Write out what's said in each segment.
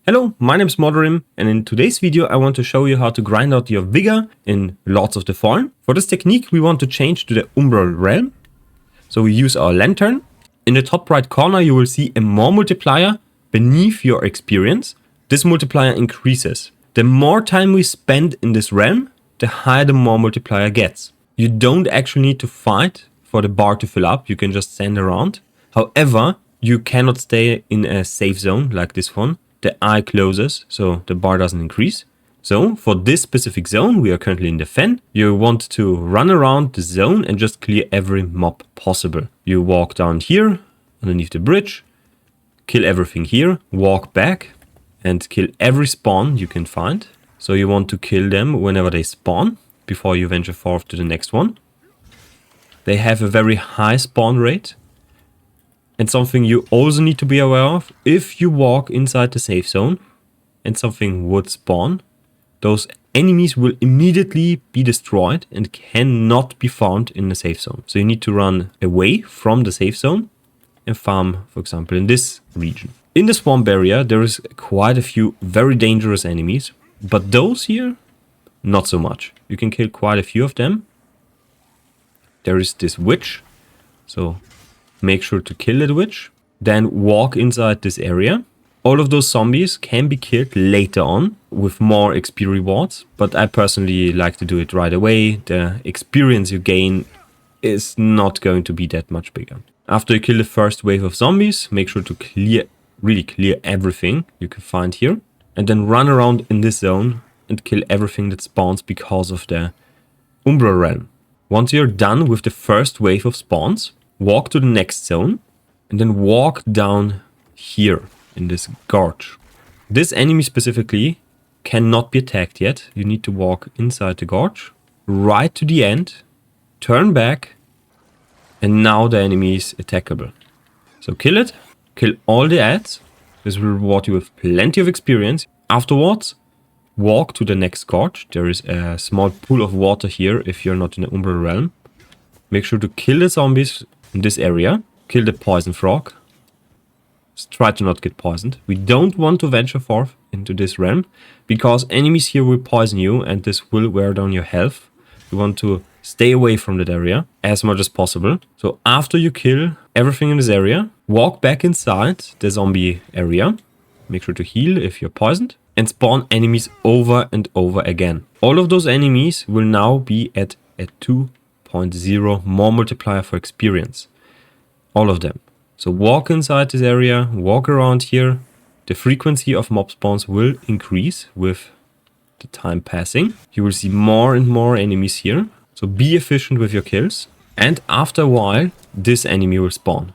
Hello, my name is Mordarim, and in today's video I want to show you how to grind out your Vigor in Lords of the Fallen. For this technique we want to change to the Umbral Realm. So we use our lantern. In the top right corner you will see a more multiplier beneath your experience. This multiplier increases. The more time we spend in this realm, the higher the more multiplier gets. You don't actually need to fight for the bar to fill up, you can just stand around. However, you cannot stay in a safe zone like this one. The eye closes, so the bar doesn't increase. So for this specific zone, we are currently in the Fen. You want to run around the zone and just clear every mob possible. You walk down here, underneath the bridge, kill everything here, walk back and kill every spawn you can find. So you want to kill them whenever they spawn, before you venture forth to the next one. They have a very high spawn rate. And something you also need to be aware of, if you walk inside the safe zone and something would spawn, those enemies will immediately be destroyed and cannot be found in the safe zone. So you need to run away from the safe zone and farm, for example, in this region. In the swamp area, there is quite a few very dangerous enemies, but those here, not so much. You can kill quite a few of them. There is this witch, so make sure to kill that witch. Then walk inside this area. All of those zombies can be killed later on with more XP rewards, but I personally like to do it right away. The experience you gain is not going to be that much bigger. After you kill the first wave of zombies, make sure to really clear everything you can find here. And then run around in this zone and kill everything that spawns because of the Umbral Realm. Once you're done with the first wave of spawns, walk to the next zone and then walk down here in this gorge. This enemy specifically cannot be attacked yet. You need to walk inside the gorge, right to the end, turn back, and now the enemy is attackable. So kill it, kill all the ads. This will reward you with plenty of experience. Afterwards, walk to the next gorge. There is a small pool of water here if you're not in the Umbral Realm. Make sure to kill the zombies in this area. Kill the poison frog. Just try to not get poisoned. We don't want to venture forth into this realm because enemies here will poison you and this will wear down your health. You want to stay away from that area as much as possible. So after you kill everything in this area, walk back inside the zombie area. Make sure to heal if you're poisoned and spawn enemies over and over again. All of those enemies will now be at a 2.0 more multiplier for experience. All of them. So walk inside this area, walk around here. The frequency of mob spawns will increase with the time passing. You will see more and more enemies here. So be efficient with your kills. And after a while, this enemy will spawn.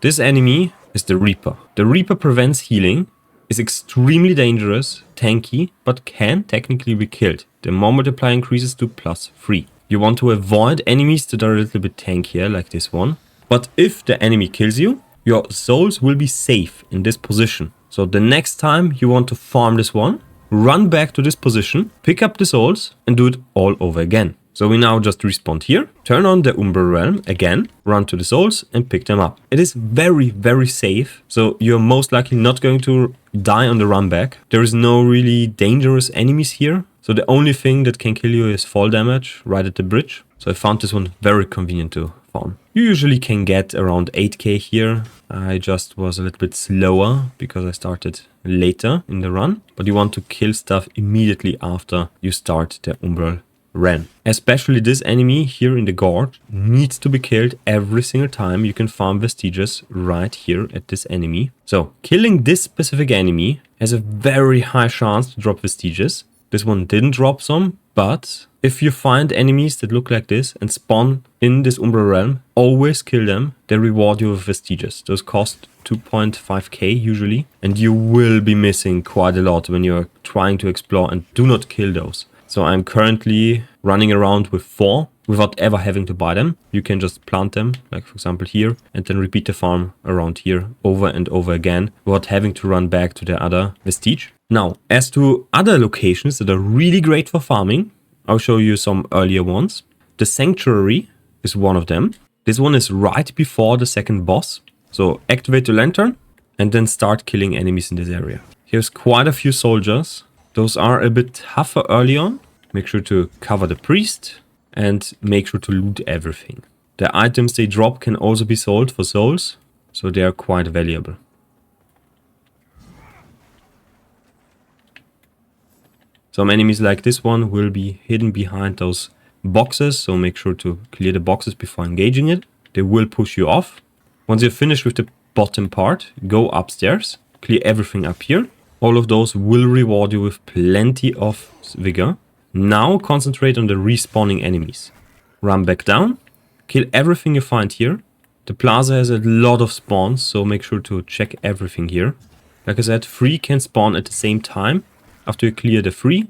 This enemy is the Reaper. The Reaper prevents healing, is extremely dangerous, tanky, but can technically be killed. The more multiplier increases to +3. You want to avoid enemies that are a little bit tankier, like this one. But if the enemy kills you, your souls will be safe in this position. So the next time you want to farm this one, run back to this position, pick up the souls and do it all over again. So we now just respawn here, turn on the Umbral Realm again, run to the souls and pick them up. It is very, very safe. So you're most likely not going to die on the run back. There is no really dangerous enemies here. So the only thing that can kill you is fall damage right at the bridge. So I found this one very convenient to farm. You usually can get around 8k here. I just was a little bit slower because I started later in the run. But you want to kill stuff immediately after you start the Umbral Realm. Especially this enemy here in the gorge needs to be killed every single time you can farm vestiges right here at this enemy. So killing this specific enemy has a very high chance to drop vestiges. This one didn't drop some, but if you find enemies that look like this and spawn in this Umbral Realm, always kill them. They reward you with vestiges. Those cost 2.5k usually, and you will be missing quite a lot when you're trying to explore, and do not kill those. So I'm currently running around with 4 without ever having to buy them. You can just plant them, like for example here, and then repeat the farm around here over and over again without having to run back to the other vestige. Now, as to other locations that are really great for farming, I'll show you some earlier ones. The Sanctuary is one of them. This one is right before the second boss. So activate the lantern and then start killing enemies in this area. Here's quite a few soldiers. Those are a bit tougher early on. Make sure to cover the priest and make sure to loot everything. The items they drop can also be sold for souls, so they are quite valuable. Some enemies like this one will be hidden behind those boxes, so make sure to clear the boxes before engaging it. They will push you off. Once you're finished with the bottom part, go upstairs, clear everything up here. All of those will reward you with plenty of vigor. Now concentrate on the respawning enemies. Run back down, kill everything you find here. The plaza has a lot of spawns, so make sure to check everything here. Like I said, 3 can spawn at the same time. After you clear the 3,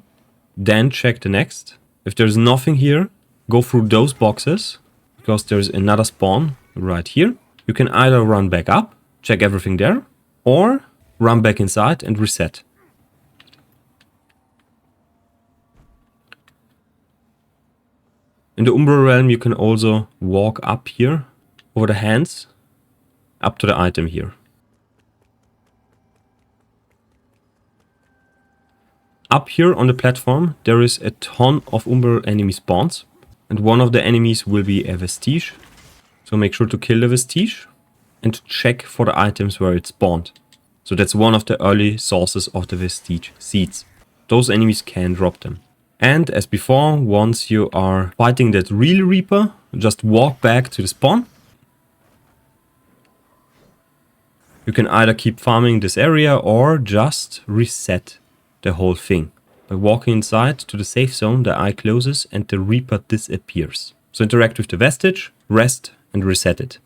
then check the next. If there's nothing here, go through those boxes, because there's another spawn right here. You can either run back up, check everything there, or run back inside and reset. In the Umbral Realm, you can also walk up here over the hands, up to the item here. Up here on the platform, there is a ton of Umbral enemy spawns, and one of the enemies will be a Vestige. So make sure to kill the Vestige and check for the items where it spawned. So that's one of the early sources of the Vestige seeds. Those enemies can drop them. And as before, once you are fighting that real Reaper, just walk back to the spawn. You can either keep farming this area or just reset the whole thing. By walking inside to the safe zone, the eye closes and the Reaper disappears. So interact with the Vestige, rest and reset it.